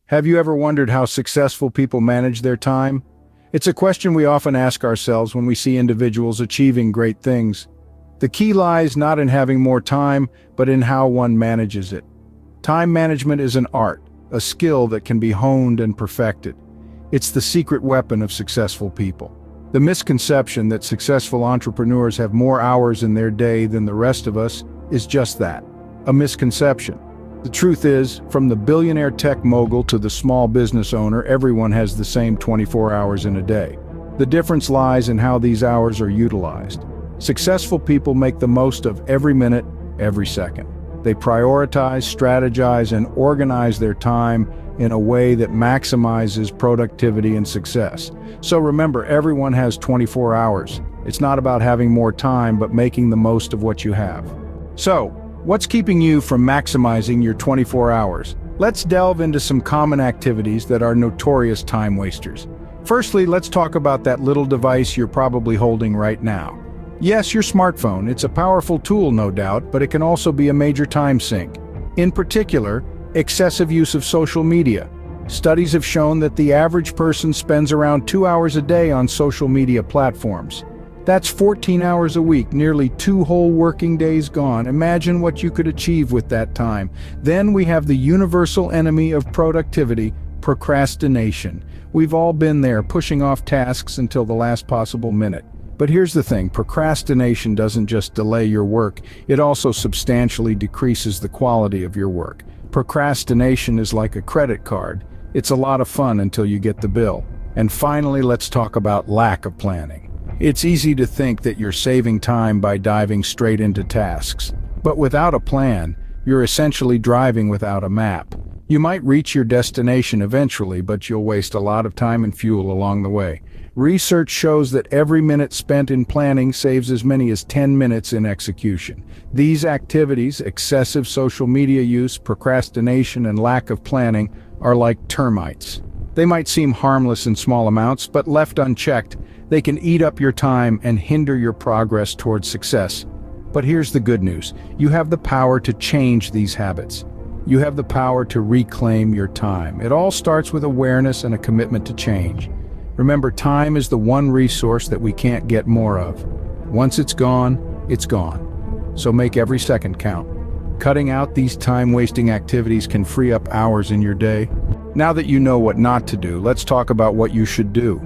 Have you ever wondered how successful people manage their time? It's a question we often ask ourselves when we see individuals achieving great things. The key lies not in having more time, but in how one manages it. Time management is an art, a skill that can be honed and perfected. It's the secret weapon of successful people. The misconception that successful entrepreneurs have more hours in their day than the rest of us is just that, a misconception. The truth is, from the billionaire tech mogul to the small business owner, everyone has the same 24 hours in a day. The difference lies in how these hours are utilized. Successful people make the most of every minute, every second. They prioritize, strategize, and organize their time in a way that maximizes productivity and success. So remember, everyone has 24 hours. It's not about having more time, but making the most of what you have. So, what's keeping you from maximizing your 24 hours? Let's delve into some common activities that are notorious time wasters. Firstly, let's talk about that little device you're probably holding right now. Yes, your smartphone. It's a powerful tool, no doubt, but it can also be a major time sink. In particular, excessive use of social media. Studies have shown that the average person spends around 2 hours a day on social media platforms. That's 14 hours a week, nearly 2 whole working days gone. Imagine what you could achieve with that time. Then we have the universal enemy of productivity, procrastination. We've all been there, pushing off tasks until the last possible minute. But here's the thing, procrastination doesn't just delay your work, it also substantially decreases the quality of your work. Procrastination is like a credit card. It's a lot of fun until you get the bill. And finally, let's talk about lack of planning. It's easy to think that you're saving time by diving straight into tasks. But without a plan, you're essentially driving without a map. You might reach your destination eventually, but you'll waste a lot of time and fuel along the way. Research shows that every minute spent in planning saves as many as 10 minutes in execution. These activities, excessive social media use, procrastination, and lack of planning, are like termites. They might seem harmless in small amounts, but left unchecked, they can eat up your time and hinder your progress towards success. But here's the good news. You have the power to change these habits. You have the power to reclaim your time. It all starts with awareness and a commitment to change. Remember, time is the one resource that we can't get more of. Once it's gone, it's gone. So make every second count. Cutting out these time-wasting activities can free up hours in your day. Now that you know what not to do, let's talk about what you should do.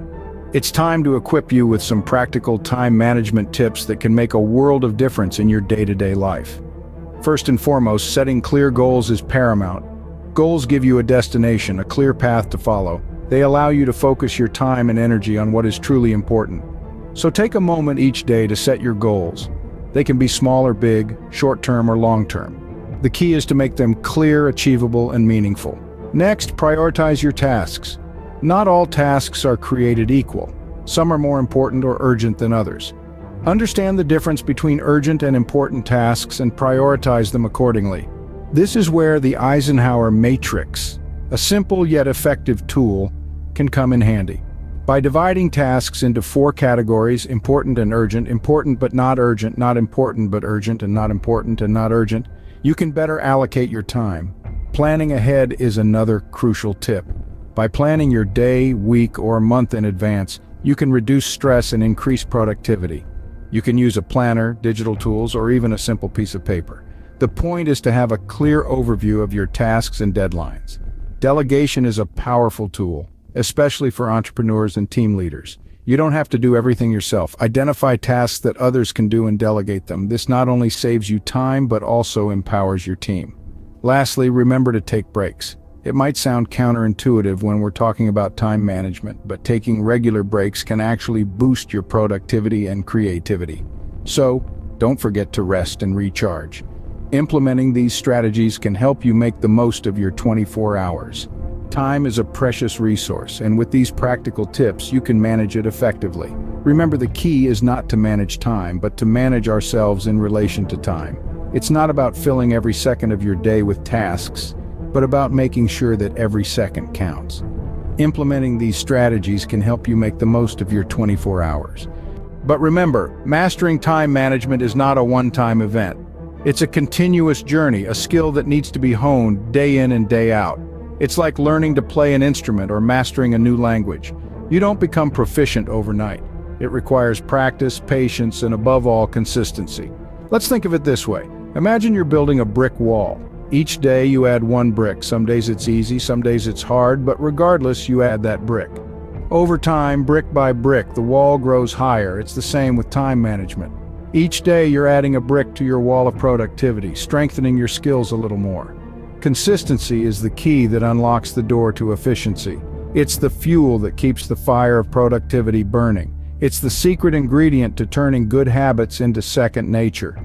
It's time to equip you with some practical time management tips that can make a world of difference in your day-to-day life. First and foremost, setting clear goals is paramount. Goals give you a destination, a clear path to follow. They allow you to focus your time and energy on what is truly important. So take a moment each day to set your goals. They can be small or big, short-term or long-term. The key is to make them clear, achievable, and meaningful. Next, prioritize your tasks. Not all tasks are created equal. Some are more important or urgent than others. Understand the difference between urgent and important tasks and prioritize them accordingly. This is where the Eisenhower Matrix, a simple yet effective tool, can come in handy. By dividing tasks into 4 categories, important and urgent, important but not urgent, not important but urgent, and not important and not urgent, you can better allocate your time. Planning ahead is another crucial tip. By planning your day, week, or month in advance, you can reduce stress and increase productivity. You can use a planner, digital tools, or even a simple piece of paper. The point is to have a clear overview of your tasks and deadlines. Delegation is a powerful tool, especially for entrepreneurs and team leaders. You don't have to do everything yourself. Identify tasks that others can do and delegate them. This not only saves you time, but also empowers your team. Lastly, remember to take breaks. It might sound counterintuitive when we're talking about time management, but taking regular breaks can actually boost your productivity and creativity. So, don't forget to rest and recharge. Implementing these strategies can help you make the most of your 24 hours. Time is a precious resource, and with these practical tips, you can manage it effectively. Remember, the key is not to manage time, but to manage ourselves in relation to time. It's not about filling every second of your day with tasks, but about making sure that every second counts. Implementing these strategies can help you make the most of your 24 hours. But remember, mastering time management is not a one-time event. It's a continuous journey, a skill that needs to be honed day in and day out. It's like learning to play an instrument or mastering a new language. You don't become proficient overnight. It requires practice, patience, and above all, consistency. Let's think of it this way. Imagine you're building a brick wall. Each day you add one brick. Some days it's easy, some days it's hard, but regardless, you add that brick. Over time, brick by brick, the wall grows higher. It's the same with time management. Each day you're adding a brick to your wall of productivity, strengthening your skills a little more. Consistency is the key that unlocks the door to efficiency. It's the fuel that keeps the fire of productivity burning. It's the secret ingredient to turning good habits into second nature.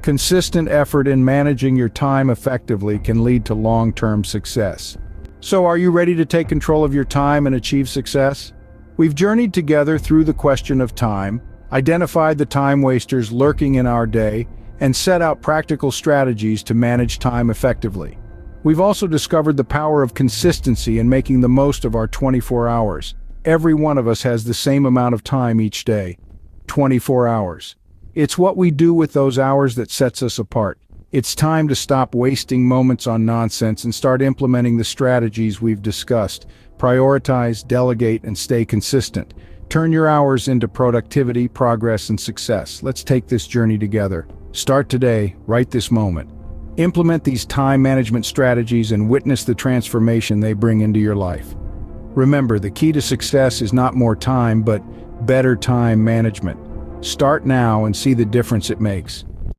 Consistent effort in managing your time effectively can lead to long-term success. So are you ready to take control of your time and achieve success? We've journeyed together through the question of time, identified the time wasters lurking in our day, and set out practical strategies to manage time effectively. We've also discovered the power of consistency in making the most of our 24 hours. Every one of us has the same amount of time each day, 24 hours. It's what we do with those hours that sets us apart. It's time to stop wasting moments on nonsense and start implementing the strategies we've discussed. Prioritize, delegate, and stay consistent. Turn your hours into productivity, progress, and success. Let's take this journey together. Start today, right this moment. Implement these time management strategies and witness the transformation they bring into your life. Remember, the key to success is not more time, but better time management. Start now and see the difference it makes.